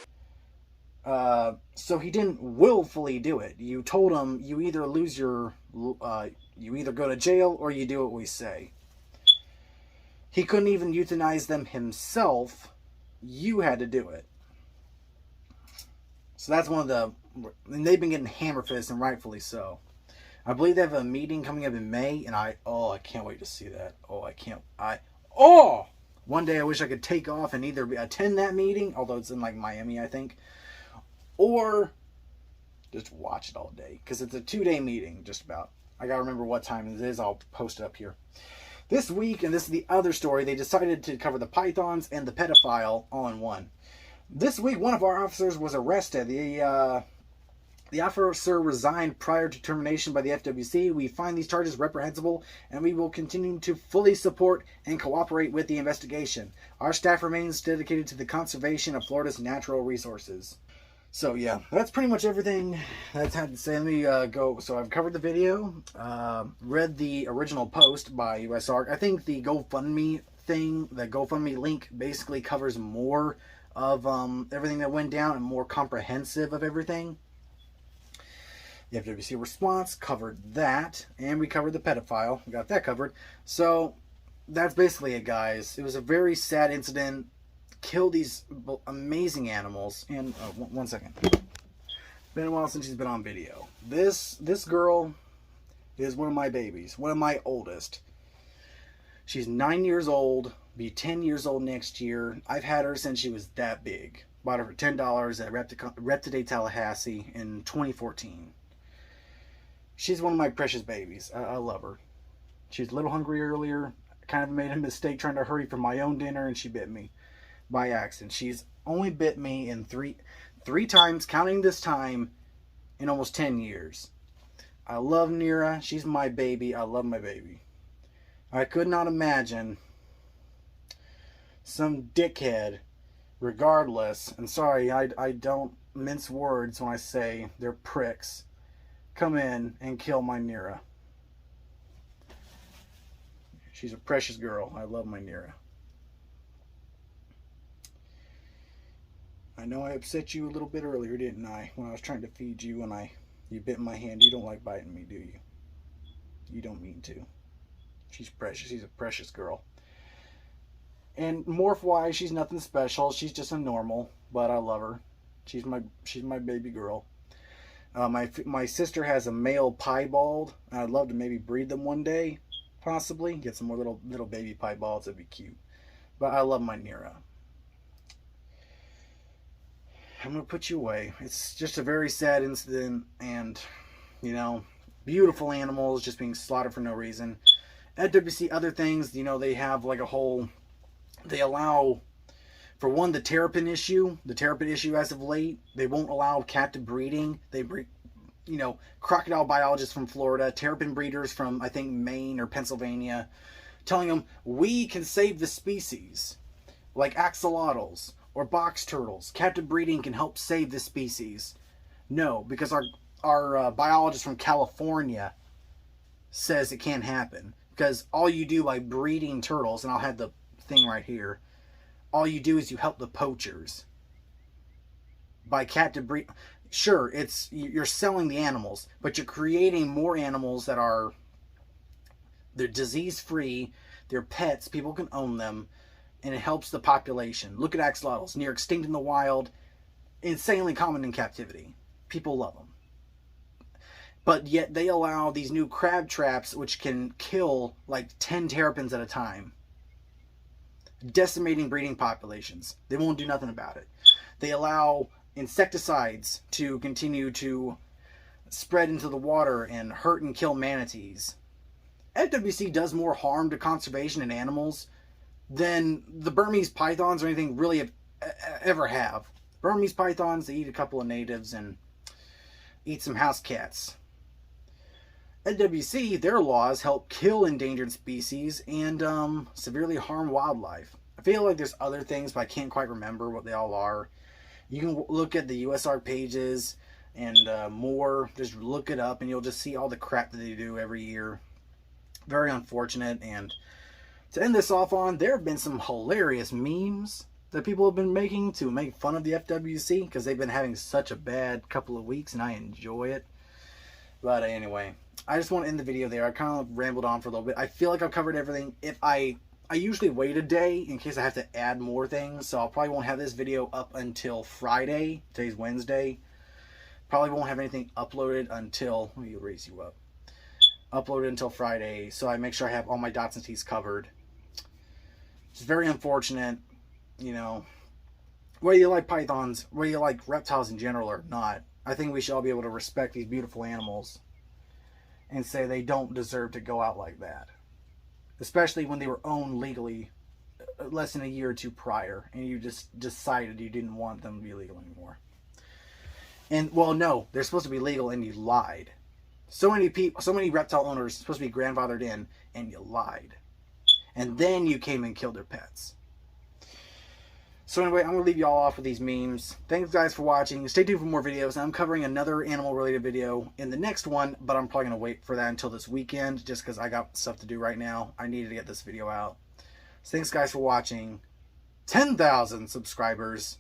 So he didn't willfully do it. You told him you either lose your, you either go to jail or you do what we say. He couldn't even euthanize them himself. You had to do it. So that's one of the, and they've been getting hammer fist, and rightfully so. I believe they have a meeting coming up in May, and I can't wait to see that. One day I wish I could take off and either attend that meeting, although it's in like Miami, I think, or just watch it all day, because it's a 2-day meeting, just about. I gotta remember what time it is. I'll post it up here. This week, and this is the other story, they decided to cover the pythons and the pedophile all in one. This week, one of our officers was arrested. The officer resigned prior to termination by the FWC. We find these charges reprehensible, and we will continue to fully support and cooperate with the investigation. Our staff remains dedicated to the conservation of Florida's natural resources. So yeah, that's pretty much everything that's had to say. Let me go. So I've covered the video, read the original post by USARC. I think the GoFundMe thing, the GoFundMe link basically covers more of everything that went down and more comprehensive of everything. The FWC response covered that, and we covered the pedophile. We got that covered. So that's basically it, guys. It was a very sad incident. Killed these amazing animals. And one second. It's been a while since she's been on video. This girl is one of my babies, one of my oldest. She's 9 years old, be 10 years old next year. I've had her since she was that big. Bought her for $10 at Rep Today Tallahassee in 2014. She's one of my precious babies. I love her. She was a little hungry earlier. I kind of made a mistake trying to hurry for my own dinner, and she bit me by accident. She's only bit me in three times, counting this time, in almost 10 years. I love Nira. She's my baby. I love my baby. I could not imagine some dickhead, regardless, and sorry, I don't mince words when I say they're pricks, come in and kill my Nira. She's a precious girl. I love my Nira. I know I upset you a little bit earlier, didn't I? When I was trying to feed you and you bit my hand. You don't like biting me, do you? You don't mean to. She's precious. She's a precious girl. And morph-wise, she's nothing special. She's just a normal, but I love her. She's my baby girl. My sister has a male piebald. I'd love to maybe breed them one day, possibly get some more little baby piebalds. That'd be cute. But I love my Nera. I'm gonna put you away. It's just a very sad incident, and beautiful animals just being slaughtered for no reason. FWC, other things, they have like a whole. They allow, for one, the terrapin issue. The terrapin issue as of late, they won't allow captive breeding. They breed, crocodile biologists from Florida, terrapin breeders from I think Maine or Pennsylvania, telling them we can save the species, like axolotls or box turtles. Captive breeding can help save the species. No, because our biologist from California says it can't happen. Because all you do by breeding turtles, and I'll have the thing right here, all you do is you help the poachers. By captive breed, sure, you're selling the animals, but you're creating more animals that they're disease-free, they're pets, people can own them, and it helps the population. Look at axolotls, near extinct in the wild, insanely common in captivity. People love them. But yet they allow these new crab traps which can kill like 10 terrapins at a time. Decimating breeding populations. They won't do nothing about it. They allow insecticides to continue to spread into the water and hurt and kill manatees. FWC does more harm to conservation and animals than the Burmese pythons or anything really ever have. Burmese pythons, they eat a couple of natives and eat some house cats. FWC, their laws help kill endangered species and severely harm wildlife. I feel like there's other things, but I can't quite remember what they all are. You can look at the USR pages and more. Just look it up and you'll just see all the crap that they do every year. Very unfortunate. And to end this off on, there have been some hilarious memes that people have been making to make fun of the FWC because they've been having such a bad couple of weeks and I enjoy it. But anyway, I just want to end the video there. I kind of rambled on for a little bit. I feel like I've covered everything. If I usually wait a day in case I have to add more things, so I probably won't have this video up until Friday. Today's Wednesday. Probably won't have anything uploaded until, let me raise you up. Uploaded until Friday, so I make sure I have all my dots and T's covered. It's very unfortunate, whether you like pythons, whether you like reptiles in general or not. I think we should all be able to respect these beautiful animals and say they don't deserve to go out like that. Especially when they were owned legally less than a year or two prior and you just decided you didn't want them to be legal anymore. And, well, no, they're supposed to be legal and you lied. So many people, so many reptile owners are supposed to be grandfathered in and you lied. And then you came and killed their pets. So anyway, I'm going to leave you all off with these memes. Thanks guys for watching. Stay tuned for more videos. I'm covering another animal related video in the next one, but I'm probably going to wait for that until this weekend just because I got stuff to do right now. I needed to get this video out. So thanks guys for watching. 10,000 subscribers.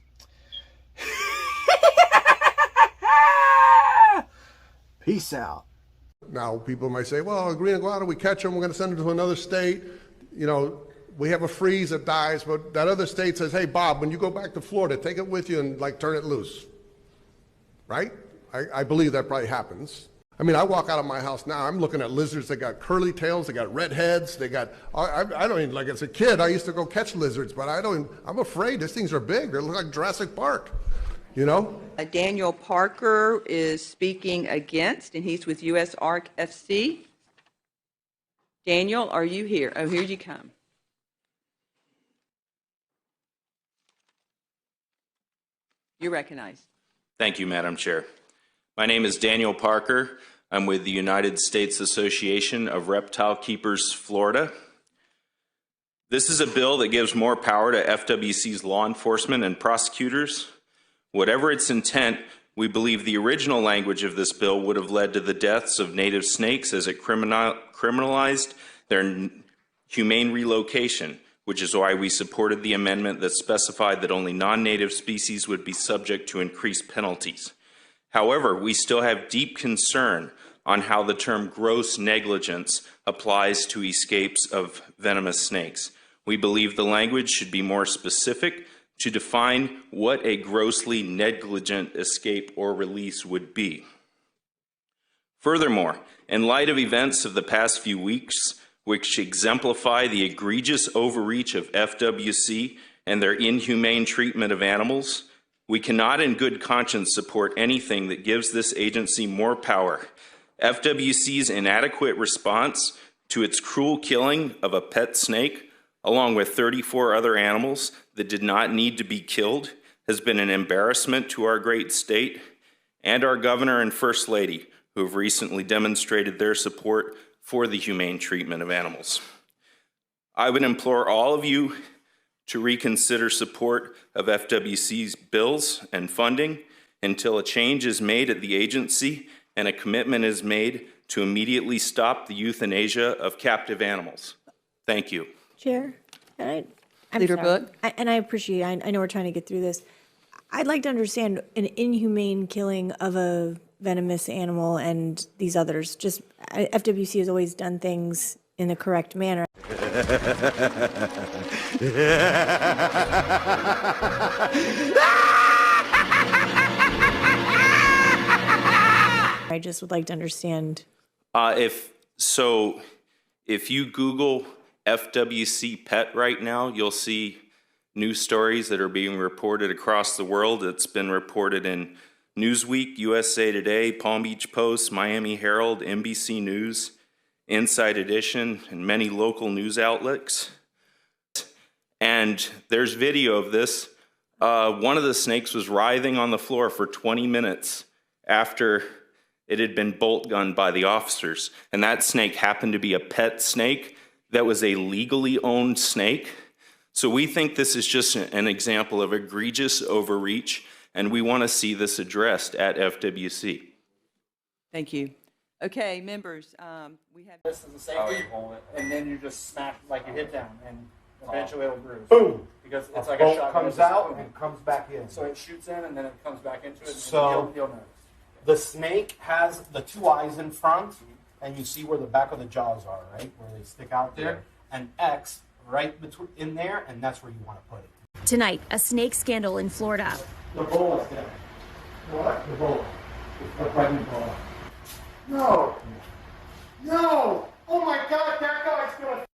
Peace out. Now people might say, well, green iguana, we catch them, we're going to send them to another state. We have a freeze that dies, but that other state says, hey, Bob, when you go back to Florida, take it with you and turn it loose. Right? I believe that probably happens. I mean, I walk out of my house now, I'm looking at lizards that got curly tails, they got red heads, they got, I don't even, like as a kid, I used to go catch lizards, but I'm afraid. These things are big. They look like Jurassic Park, Daniel Parker is speaking against, and he's with US ARC FC. Daniel, are you here? Oh, here you come. You're recognized. Thank you, Madam Chair. My name is Daniel Parker. I'm with the United States Association of Reptile Keepers, Florida. This is a bill that gives more power to FWC's law enforcement and prosecutors. Whatever its intent, we believe the original language of this bill would have led to the deaths of native snakes as it criminalized their humane relocation, which is why we supported the amendment that specified that only non-native species would be subject to increased penalties. However, we still have deep concern on how the term gross negligence applies to escapes of venomous snakes. We believe the language should be more specific to define what a grossly negligent escape or release would be. Furthermore, in light of events of the past few weeks, which exemplify the egregious overreach of FWC and their inhumane treatment of animals, we cannot in good conscience support anything that gives this agency more power. FWC's inadequate response to its cruel killing of a pet snake, along with 34 other animals that did not need to be killed, has been an embarrassment to our great state and our governor and first lady, who have recently demonstrated their support for the humane treatment of animals. I would implore all of you to reconsider support of FWC's bills and funding until a change is made at the agency and a commitment is made to immediately stop the euthanasia of captive animals. Thank you. Chair, I'm Leader sorry. Book. I appreciate, I know we're trying to get through this. I'd like to understand an inhumane killing of a venomous animal and these others. Just, FWC has always done things in the correct manner. I just would like to understand. If you Google FWC pet right now, you'll see news stories that are being reported across the world. It's been reported in Newsweek, USA Today, Palm Beach Post, Miami Herald, NBC News, Inside Edition, and many local news outlets. And there's video of this. One of the snakes was writhing on the floor for 20 minutes after it had been bolt gunned by the officers. And that snake happened to be a pet snake that was a legally owned snake. So we think this is just an example of egregious overreach, and we want to see this addressed at FWC. Thank you. Okay, members, we have... This is a safety, and then you just smack, like you hit down, and eventually it'll bruise. Boom. Because it's like a shot. Comes out and comes back in. So it shoots in, and then it comes back into it, and So- you'll notice. The snake has the two eyes in front, and you see where the back of the jaws are, right? Where they stick out there. And X right between in there, and that's where you want to put it. Tonight, a snake scandal in Florida. The boa is down. What? The boa. The pregnant boa. No. No. Oh my God, that guy's gonna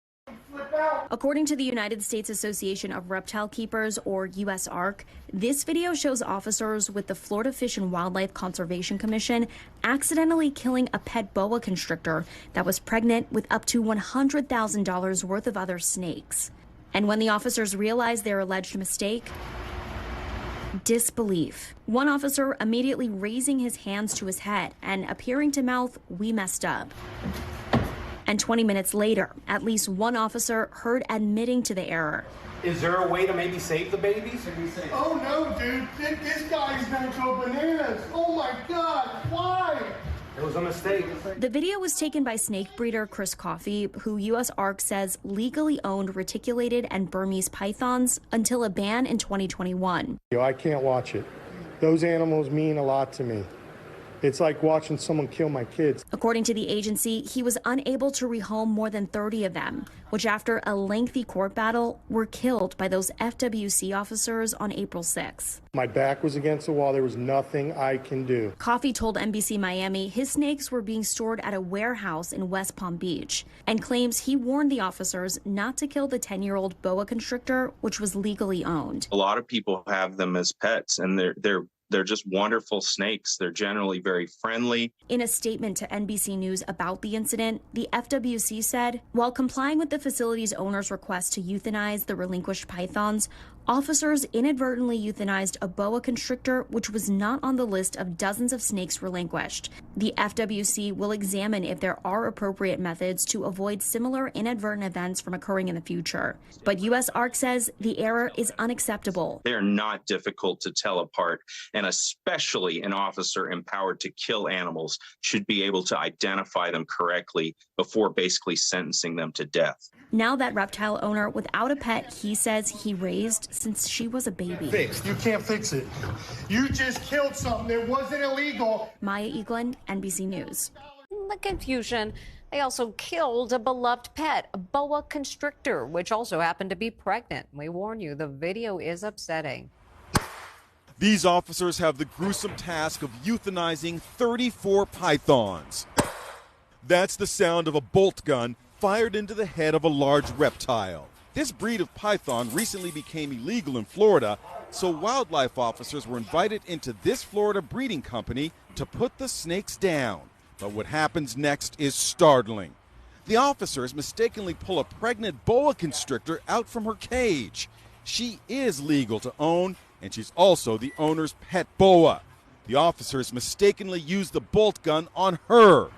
flip out. According to the United States Association of Reptile Keepers, or USARC, this video shows officers with the Florida Fish and Wildlife Conservation Commission accidentally killing a pet boa constrictor that was pregnant with up to $100,000 worth of other snakes. And when the officers realized their alleged mistake, disbelief. One officer immediately raising his hands to his head and appearing to mouth, "We messed up." And 20 minutes later, at least one officer heard admitting to the error. Is there a way to maybe save the babies? Oh no, dude. This guy's gonna go bananas. Oh my God. Why? It was a mistake. The video was taken by snake breeder Chris Coffey, who USARC says legally owned reticulated and Burmese pythons until a ban in 2021. I can't watch it. Those animals mean a lot to me. It's like watching someone kill my kids. According to the agency, he was unable to rehome more than 30 of them, which after a lengthy court battle were killed by those FWC officers on April 6th. My back was against the wall. There was nothing I can do. Coffey told NBC Miami his snakes were being stored at a warehouse in West Palm Beach and claims he warned the officers not to kill the 10-year-old boa constrictor, which was legally owned. A lot of people have them as pets, and they're just wonderful snakes. They're generally very friendly. In a statement to NBC News about the incident, the FWC said, while complying with the facility's owner's request to euthanize the relinquished pythons, officers inadvertently euthanized a boa constrictor, which was not on the list of dozens of snakes relinquished. The FWC will examine if there are appropriate methods to avoid similar inadvertent events from occurring in the future. But USARC says the error is unacceptable. They're not difficult to tell apart, and especially an officer empowered to kill animals should be able to identify them correctly before basically sentencing them to death. Now that reptile owner without a pet he says he raised since she was a baby. Fixed. You can't fix it. You just killed something that wasn't illegal. Maya Eaglin, NBC News. The confusion. They also killed a beloved pet, a boa constrictor, which also happened to be pregnant. We warn you, the video is upsetting. These officers have the gruesome task of euthanizing 34 pythons. That's the sound of a bolt gun fired into the head of a large reptile. This breed of python recently became illegal in Florida, so wildlife officers were invited into this Florida breeding company to put the snakes down. But what happens next is startling. The officers mistakenly pull a pregnant boa constrictor out from her cage. She is legal to own, and she's also the owner's pet boa. The officers mistakenly use the bolt gun on her.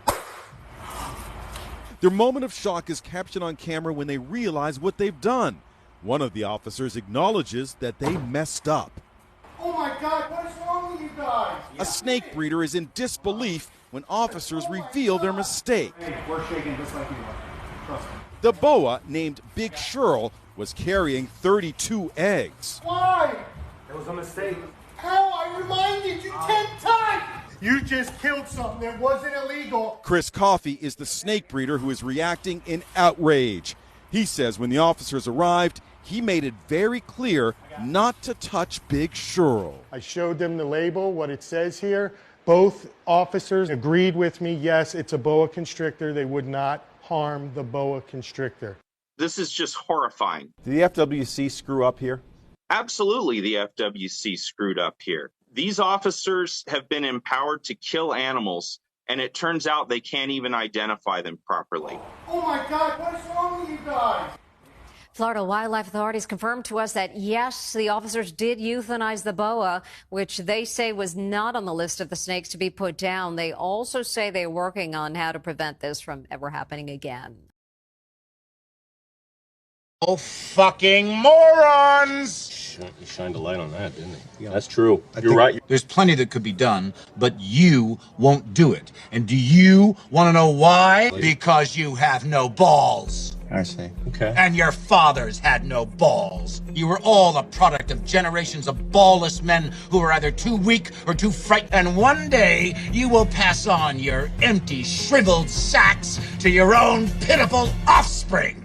Their moment of shock is captured on camera when they realize what they've done. One of the officers acknowledges that they messed up. Oh my God, what is wrong with you guys? A snake breeder is in disbelief when officers reveal their mistake. Hey, we're shaking just like you are. Trust me. The boa, named Big Shirl, was carrying 32 eggs. Why? It was a mistake. How? I reminded you 10 times! You just killed something that wasn't illegal. Chris Coffey is the snake breeder who is reacting in outrage. He says when the officers arrived, he made it very clear not to touch Big Shirl. I showed them the label, what it says here. Both officers agreed with me, yes, it's a boa constrictor. They would not harm the boa constrictor. This is just horrifying. Did the FWC screw up here? Absolutely, the FWC screwed up here. These officers have been empowered to kill animals, and it turns out they can't even identify them properly. Oh my God, what is wrong with you guys? Florida wildlife authorities confirmed to us that, yes, the officers did euthanize the boa, which they say was not on the list of the snakes to be put down. They also say they're working on how to prevent this from ever happening again. Oh, fucking morons! You shined a light on that, didn't he? Yeah, that's true. You're right. There's plenty that could be done, but you won't do it. And do you want to know why? Because you have no balls. I see. Okay. And your fathers had no balls. You were all the product of generations of ballless men who were either too weak or too frightened. And one day, you will pass on your empty, shriveled sacks to your own pitiful offspring.